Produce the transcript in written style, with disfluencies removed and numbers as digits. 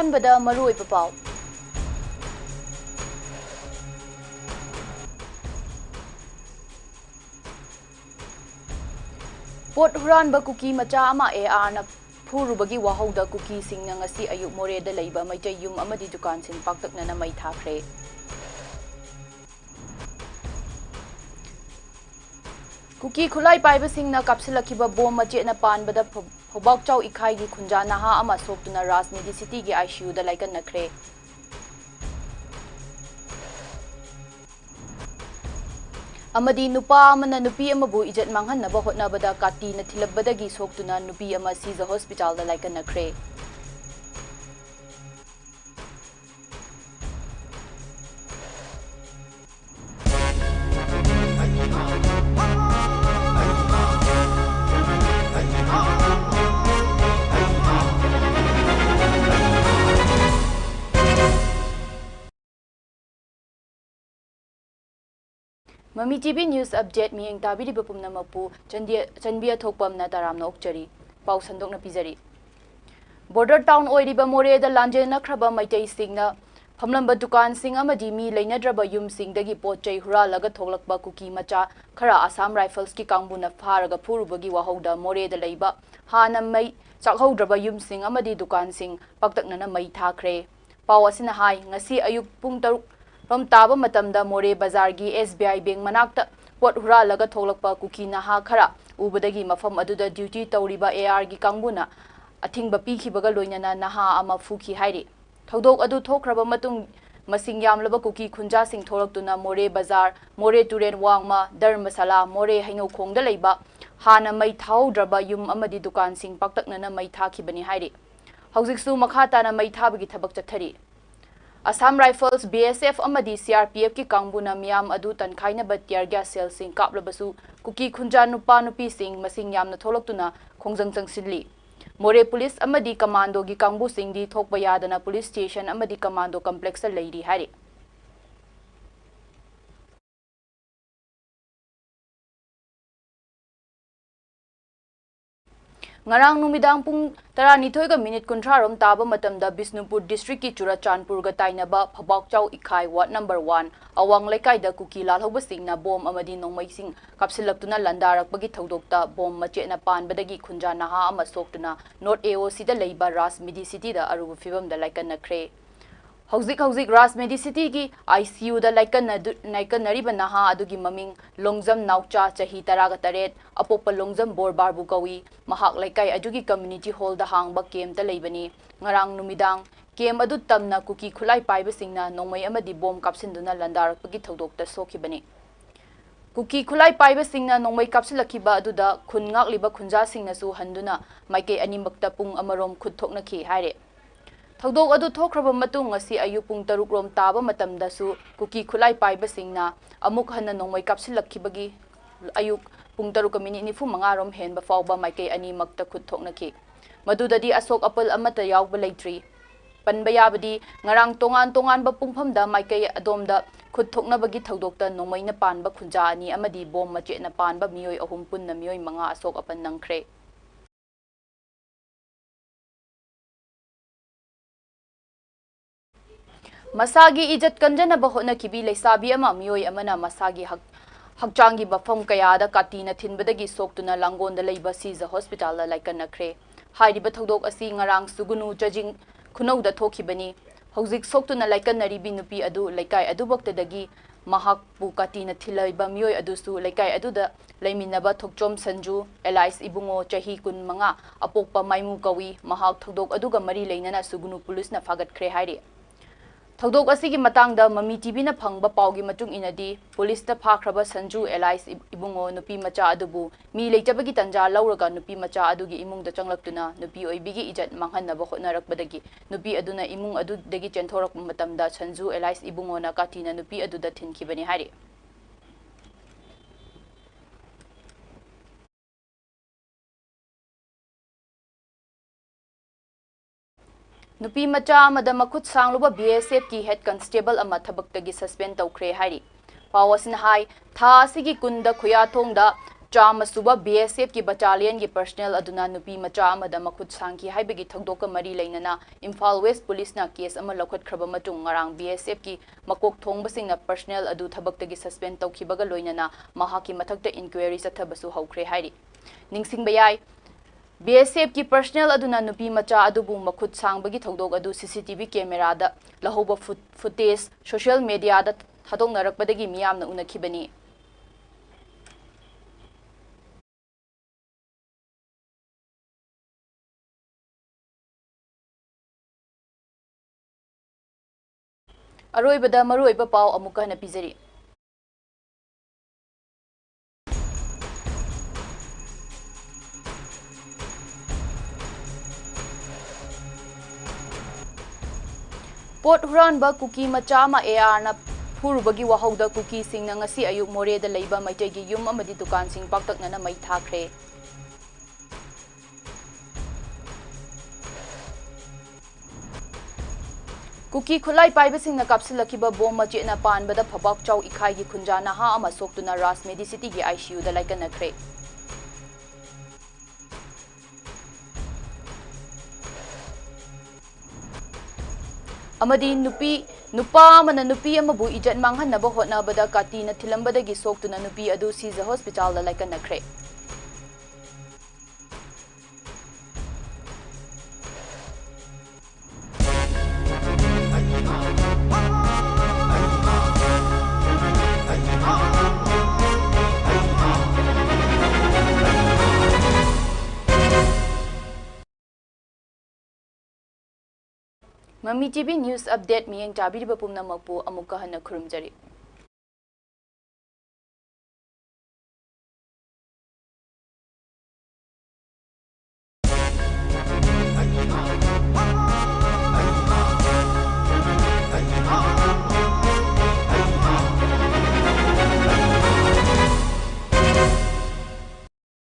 ꯑꯍꯥꯟꯕꯗ ꯃꯔꯨꯑꯣꯏꯕ ꯄꯥꯎ ꯄꯣꯠ ꯍꯨꯔꯥꯟꯕ ꯀꯨꯀꯤ ꯃꯆꯥ ꯑꯃ ARꯅ ꯐꯨꯔꯨꯕꯒꯤ ꯋꯥꯍꯧꯗ ꯀꯨꯀꯤꯁꯤꯡꯅ ꯉꯁꯤ ꯑꯌꯨꯛ ꯃꯣꯔꯦꯗ ꯂꯩꯕ ꯃꯩꯇꯩ ꯌꯨꯝ ꯑꯃꯗꯤ ꯗꯨꯀꯥꯟꯁꯤꯡ ꯄꯥꯛꯇꯛꯅꯅ ꯃꯩ ꯊꯥꯈ꯭ꯔꯦ꯫ ꯀꯨꯀꯤ ꯈꯨꯠꯂꯥꯏ ꯄꯥꯏꯕꯁꯤꯡꯅ ꯀꯥꯞꯁꯤꯜꯂꯛꯈꯤꯕ ꯕꯣꯝ ꯃꯆꯦꯠꯅ ꯄꯥꯟꯕꯗ ꯐꯧꯕꯥꯛꯆꯥꯎ ꯏꯈꯥꯏꯒꯤ ꯈꯨꯟꯖꯥ ꯅꯍꯥ ꯑꯃ ꯁꯣꯛꯇꯨꯅ ꯔꯥꯖꯅꯤꯙꯤ ꯁꯤꯇꯤꯒꯤ ICUꯗ ꯂꯥꯏꯀꯠꯅꯈ꯭ꯔꯦ꯫ ꯑꯃꯗꯤ ꯅꯨꯄꯥ ꯑꯃꯅ ꯅꯨꯄꯤ ꯑꯃꯕꯨ ꯏꯖꯠ ꯃꯥꯡꯍꯟꯅꯕ ꯍꯣꯠꯅꯕꯗ ꯀꯥꯇꯤꯅ ꯊꯤꯜꯂꯛꯄꯗꯒꯤ ꯁꯣꯛꯇꯨꯅ ꯅꯨꯄꯤ ꯑꯃ ꯁꯤꯖ ꯍꯣꯁꯄꯤꯇꯥꯜꯗ ꯂꯥꯏꯀꯠꯅꯈ꯭ꯔꯦ꯫ ꯃꯃꯤ ꯇꯤꯚꯤ ꯅ꯭ꯌꯨꯁ ꯑꯞꯗꯦꯠ ꯃꯤꯠꯌꯦꯡ ꯇꯥꯕꯤꯔꯤꯕ ꯄꯨꯝꯅꯃꯛꯄꯨ ꯆꯥꯟꯕꯤ ꯑꯊꯣꯛꯄꯝꯅ ꯇꯔꯥꯝꯅ ꯑꯣꯛꯆꯔꯤ꯫ ꯄꯥꯎ ꯁꯟꯗꯣꯛꯅ ꯄꯤꯖꯔꯤ꯫ ꯕꯣꯔꯗꯔ ꯇꯥꯎꯟ ꯑꯣꯏꯔꯤꯕ ꯃꯣꯔꯦꯗ ꯂꯥꯟꯖꯦꯟꯅꯈ꯭ꯔꯕ ꯃꯩꯇꯩꯁꯤꯡꯅ ꯐꯝꯂꯝꯕ ꯗꯨꯀꯥꯟꯁꯤꯡ ꯑꯃꯗꯤ ꯃꯤ ꯂꯩꯅꯗ꯭ꯔꯕ ꯌꯨꯝꯁꯤꯡꯗꯒꯤ ꯄꯣꯠꯆꯩ ꯍꯨꯔꯥꯜꯂꯒ ꯊꯣꯛꯂꯛꯄ ꯀꯨꯀꯤ ꯃꯆꯥ ꯈꯔ ꯑꯁꯥꯝ ꯔꯥꯏꯐꯜꯁꯀꯤ ꯀꯥꯡꯕꯨꯅ ꯐꯥꯔꯒ ꯐꯨꯔꯨꯕꯒꯤ ꯋꯥꯍꯧꯗ ꯃꯣꯔꯦꯗ ꯂꯩꯕ ꯍꯥꯟꯅ ꯃꯩ ꯆꯥꯛꯍꯧꯗ꯭ꯔꯕ ꯌꯨꯝꯁꯤꯡ ꯑꯃꯗꯤ ꯗꯨꯀꯥꯟꯁꯤꯡ ꯄꯥꯛꯇꯛꯅꯅ ꯃꯩ ꯊꯥꯈ꯭ꯔꯦ꯫ ꯄꯥꯎ ꯑꯁꯤꯅ ꯍꯥꯏ ꯉꯁꯤ ꯑꯌꯨꯛ ꯄꯨꯡ 6 ꯔꯣꯝ ꯇꯥꯕ ꯃꯇꯝꯗ ꯃꯣꯔꯦ ꯕꯖꯥꯔꯒꯤ SBI ꯕꯦꯡ ꯃꯅꯥꯛꯇ ꯄꯣꯠ ꯍꯨꯔꯥꯜꯂꯒ ꯊꯣꯛꯂꯛꯄ ꯀꯨꯀꯤ ꯅꯍꯥ ꯈꯔ ꯎꯕꯗꯒꯤ ꯃꯐꯝ ꯑꯗꯨꯗ ꯗ꯭ꯌꯨꯇꯤ ꯇꯧꯔꯤꯕ ARꯒꯤ ꯀꯥꯡꯕꯨꯅ ꯑꯊꯤꯡꯕ ꯄꯤꯈꯤꯕꯒ ꯂꯣꯏꯅꯅ ꯅꯍꯥ ꯑꯃ ꯐꯨꯈꯤ ꯍꯥꯏꯔꯤ꯫ ꯊꯧꯗꯣꯛ ꯑꯗꯨ ꯊꯣꯛꯈ꯭ꯔꯕ ꯃꯇꯨꯡ ꯃꯁꯤꯡ ꯌꯥꯝꯂꯕ ꯀꯨꯀꯤ ꯈꯨꯟꯖꯥꯁꯤꯡ ꯊꯣꯛꯂꯛꯇꯨꯅ ꯃꯣꯔꯦ ꯕꯖꯥꯔ, ꯃꯣꯔꯦ ꯇꯨꯔꯦꯟ ꯋꯥꯡꯃ, ꯙꯔꯃꯁꯥꯂꯥ, ꯃꯣꯔꯦ ꯍꯩꯅꯧꯈꯣꯡꯗ ꯂꯩꯕ ꯍꯥꯟꯅ ꯃꯩ ꯊꯥꯍꯧꯗ꯭ꯔꯕ ꯌꯨꯝ ꯑꯃꯗꯤ ꯗꯨꯀꯥꯟꯁꯤꯡ ꯄꯥꯛꯇꯛꯅꯅ ꯃꯩ ꯊꯥꯈꯤꯕꯅꯤ ꯍꯥꯏꯔꯤ꯫ ꯍꯧꯖꯤꯛꯁꯨ ꯃꯈꯥ ꯇꯥꯅ ꯃꯩ ꯊꯥꯕꯒꯤ ꯊꯕꯛ ꯆꯠꯊꯔꯤ꯫ ꯑꯁꯥꯝ ꯔꯥꯏꯐꯜꯁ, BSF ꯑꯃꯗꯤ CRPFꯀꯤ ꯀꯥꯡꯕꯨꯅ ꯃꯤꯌꯥꯝ ꯑꯗꯨ ꯇꯟꯈꯥꯏꯅꯕ ꯇꯤꯌꯔ ꯒ꯭ꯌꯥꯁ ꯁꯦꯜꯁꯤꯡ ꯀꯥꯞꯂꯕꯁꯨ ꯀꯨꯀꯤ ꯈꯨꯟꯖꯥ ꯅꯨꯄꯥ-ꯅꯨꯄꯤꯁꯤꯡ ꯃꯁꯤꯡ ꯌꯥꯝꯅ ꯊꯣꯛꯂꯛꯇꯨꯅ ꯈꯣꯡꯖꯪ ꯆꯪꯁꯤꯜꯂꯤ꯫ ꯃꯣꯔꯦ ꯄꯨꯂꯤꯁ ꯑꯃꯗꯤ ꯀꯃꯥꯟꯗꯣꯒꯤ ꯀꯥꯡꯕꯨꯁꯤꯡꯗꯤ ꯊꯣꯛꯄ ꯌꯥꯗꯅ ꯄꯨꯂꯤꯁ ꯁ꯭ꯇꯦꯁꯟ ꯑꯃꯗꯤ ꯀꯃꯥꯟꯗꯣ ꯀꯝꯄ꯭ꯂꯦꯛꯁꯇ ꯂꯩꯔꯤ ꯍꯥꯏꯔꯤ꯫ ꯉꯔꯥꯡ ꯅꯨꯃꯤꯗꯥꯡ ꯄꯨꯡ 12:30 ꯔꯣꯝ ꯇꯥꯕ ꯃꯇꯝꯗ ꯕꯤꯁꯅꯨꯄꯨꯔ ꯗꯤꯁꯇ꯭ꯔꯤꯛꯀꯤ ꯆꯨꯔꯆꯥꯟꯄꯨꯔꯒ ꯇꯥꯏꯅꯕ ꯐꯧꯕꯥꯛꯆꯥꯎ ꯏꯈꯥꯏ ꯋꯥꯔꯗ ꯅꯝꯕꯔ 1 ꯑꯋꯥꯡ ꯂꯩꯀꯥꯏꯗ ꯀꯨꯀꯤ ꯂꯥꯜꯍꯧꯕꯁꯤꯡꯅ ꯕꯣꯝ ꯑꯃꯗꯤ ꯅꯣꯡꯃꯩꯁꯤꯡ ꯀꯥꯞꯁꯤꯜꯂꯛꯇꯨꯅ ꯂꯥꯟꯗꯥꯔꯛꯄꯒꯤ ꯊꯧꯗꯣꯛꯇ ꯕꯣꯝ ꯃꯆꯦꯠꯅ ꯄꯥꯟꯕꯗꯒꯤ ꯈꯨꯟꯖꯥ ꯅꯍꯥ ꯑꯃ ꯁꯣꯛꯇꯨꯅ ꯅꯣꯔꯊ AOCꯗ ꯂꯩꯕ ꯔꯥꯖꯅꯤꯙꯤ ꯁꯤꯇꯤꯗ ꯑꯔꯨꯕ ꯐꯤꯚꯝꯗ ꯂꯥꯏꯀꯠꯅꯈ꯭ꯔꯦ꯫ ꯍꯧꯖꯤꯛ ꯔꯥꯖꯅꯤꯙꯤ ꯁꯤꯇꯤꯒꯤ ICUꯗ ꯂꯥꯏꯀꯠꯅꯔꯤꯕ ꯅꯍꯥ ꯑꯗꯨꯒꯤ ꯃꯃꯤꯡ ꯂꯣꯡꯖꯝ ꯅꯥꯎꯆꯥ, ꯆꯍꯤ 18, ꯑꯄꯣꯛꯄ ꯂꯣꯡꯖꯝ ꯕꯣꯔꯕꯥꯕꯨ ꯀꯧꯏ꯫ ꯃꯍꯥꯛ ꯂꯩꯀꯥꯏ ꯑꯗꯨꯒꯤ ꯀꯝꯃ꯭ꯌꯨꯅꯤꯇꯤ ꯍꯣꯜꯗ ꯍꯥꯡꯕ ꯀꯦꯝꯞꯇ ꯂꯩꯕꯅꯤ꯫ ꯉꯔꯥꯡ ꯅꯨꯃꯤꯗꯥꯡ ꯀꯦꯝꯞ ꯑꯗꯨ ꯇꯝꯅ ꯀꯨꯀꯤ ꯈꯨꯠꯂꯥꯏ ꯄꯥꯏꯕꯁꯤꯡꯅ ꯅꯣꯡꯃꯩ ꯑꯃꯗꯤ ꯕꯣꯝ ꯀꯥꯞꯁꯤꯟꯗꯨꯅ ꯂꯥꯟꯗꯥꯔꯛꯄꯒꯤ ꯊꯧꯗꯣꯛꯇ ꯁꯣꯛꯈꯤꯕꯅꯤ꯫ ꯀꯨꯀꯤ ꯈꯨꯠꯂꯥꯏ ꯄꯥꯏꯕꯁꯤꯡꯅ ꯅꯣꯡꯃꯩ ꯀꯥꯞꯁꯤꯜꯂꯛꯈꯤꯕ ꯑꯗꯨꯗ ꯈꯨꯟ ꯉꯥꯛꯂꯤꯕ ꯈꯨꯟꯖꯥꯁꯤꯡꯅꯁꯨ ꯍꯟꯗꯨꯅ ꯃꯥꯏꯀꯩ ꯑꯅꯤꯃꯛꯇ ꯄꯨꯡ ꯑꯃꯔꯣꯝ ꯈꯨꯠ ꯊꯣꯛꯅꯈꯤ ꯍꯥꯏꯔꯤ꯫ ꯊꯧꯗꯣꯛ ꯑꯗꯨ ꯊꯣꯛꯈ꯭ꯔꯕ ꯃꯇꯨꯡ ꯉꯁꯤ ꯑꯌꯨꯛ ꯄꯨꯡ 6 ꯔꯣꯝ ꯇꯥꯕ ꯃꯇꯝꯗꯁꯨ ꯀꯨꯀꯤ ꯈꯨꯠꯂꯥꯏ ꯄꯥꯏꯕꯁꯤꯡꯅ ꯑꯃꯨꯛ ꯍꯟꯅ ꯅꯣꯡꯃꯩ ꯀꯥꯞꯁꯤꯜꯂꯛꯈꯤꯕꯒꯤ ꯑꯌꯨꯛ ꯄꯨꯡ 6:45 ꯔꯣꯝ ꯍꯦꯟꯕ ꯐꯥꯎꯕ ꯃꯥꯏꯀꯩ ꯑꯅꯤꯃꯛꯇ ꯈꯨꯠ ꯊꯣꯛꯅꯈꯤ꯫ ꯃꯗꯨꯗꯗꯤ ꯑꯁꯣꯛ ꯑꯄꯜ ꯑꯃꯠꯇ ꯌꯥꯎꯕ ꯂꯩꯇ꯭ꯔꯤ꯫ ꯄꯟꯕ ꯌꯥꯕꯗꯤ ꯉꯔꯥꯡ ꯇꯣꯉꯥꯟꯕ ꯄꯨꯡꯐꯝꯗ ꯃꯥꯏꯀꯩ ꯑꯗꯣꯝꯗ ꯈꯨꯠ ꯊꯣꯛꯅꯕꯒꯤ ꯊꯧꯗꯣꯛꯇ ꯅꯣꯡꯃꯩꯅ ꯄꯥꯟꯕ ꯈꯨꯟꯖꯥ 2 ꯑꯃꯗꯤ ꯕꯣꯝ मचेꯠꯅ पानबा मियोय अहुम पुन्ना मियोय 5 असोक अपन नंगख्रे। मसागी इजत कंजनब होटनखिबी लेसाबी अमा मियोय अमना मसागी हक्चांगी बफम कयादा काटीना थिनबदगी सोक्तुना लांगोंदा लैबा सीजा हॉस्पिटल लाइकनख्रे। हाइरिबा थौदोक असि ngarang सुगुनु चजिंग खुनौदा थोखिबनी। हौजिक सोक्तुना लाइकनरिबी नुपी अदु लैकाय अदुबक्तदगी महाकपु काटीना थिलैबा मियोय अदुसु लैकाय अदुदा लैमिनबा थोकचोम संजू एलाइस इबुंगो चही 15 अपोक्पा माइमु कवी महाक थौदोक अदुगा मरी लैनना सुगुनु पुलिसना फागतख्रे हाइरि। थौदोक असिगी मतांगदा ममी टीवीना फंगबा पाउगी मतुंग इनदी पुलिसता फाख्रबा संजू एलाइस इबुंगो नुपी मचा अदुबु मी लेचबगी तंजा लौरगा नुपी मचा अदुगी इमुंगदा चंगलक्तुना नुपी ओइबिगी इजत मांगहन्नबा होटनरकबदगी नुपी अदुना इमुंग अदुदगी चेंथोरकपा मतमदा संजू एलाइस इबुंगोना काटीना नुपी अदुदा थिनखिबनी हाइरि। नुपी मचा अमदा मखुत सांगलुबा BSF की हेड कांस्टेबल अमा थबक्तगी सस्पेंड तौख्रे हाइरि। पाव असिना हाइ था असिगी कुंदा खुयाथोंगदा चाम सुबह BSF की बटालियन की पर्सनल अदुना नुपी मचा अमदा मखुद सांगी हाइबगी थगदोक मरी लेनना इम्फाल वेस्ट पुलिस ना केस अमा लौखटख्रब मतुंग ngarang BSF की मकोक थोंगबसिंगना पर्सनल अदु थबक्तगी सस्पेंड तौखिबगा लोइनना महाकी मथक्ता इंक्वायरी चथबसु हौख्रे हाइरि निंगसिंगबा याय BSF की पर्सनल अदुना नुपी मचा अदुबु मखुद सांगबगी थगदोक अदु CCTV कैमरा दा लहोब फुटेज सोशल मीडिया दा थादोंगनरकपदगी मियामना उनखिबनी अरोइबदा मरुइबा पाव अमुका हना पिजरी पोट हुरानबा कुकी मचा मा AR ना फुरुबगी वहौदा कुकी सिंगना ngasi अयुक मोरेदा लेबा मैतेगी युम अमदी दुकान सिंग पाक्तकना मै थाख्रे कुकी खुलाई पाइबसिंगना कापसिलखिबा बोम मचेना पानबदा फबाक चाउ इखाई की खुंजा नहा अमा सोक्तुना रास मेडिसिटी की ICU दा लाइकनख्रे अमदी नुपा अमना नुपी अमबु इजत मांगहनबा होटनाबदा काटीना थिलंबदगी सोक्तुना नुपी अदु सीजा हॉस्पिटल दा लाइकनख्रे MAMI TV News Update miyeng tabi pumpna magpu amuka hana khurumjari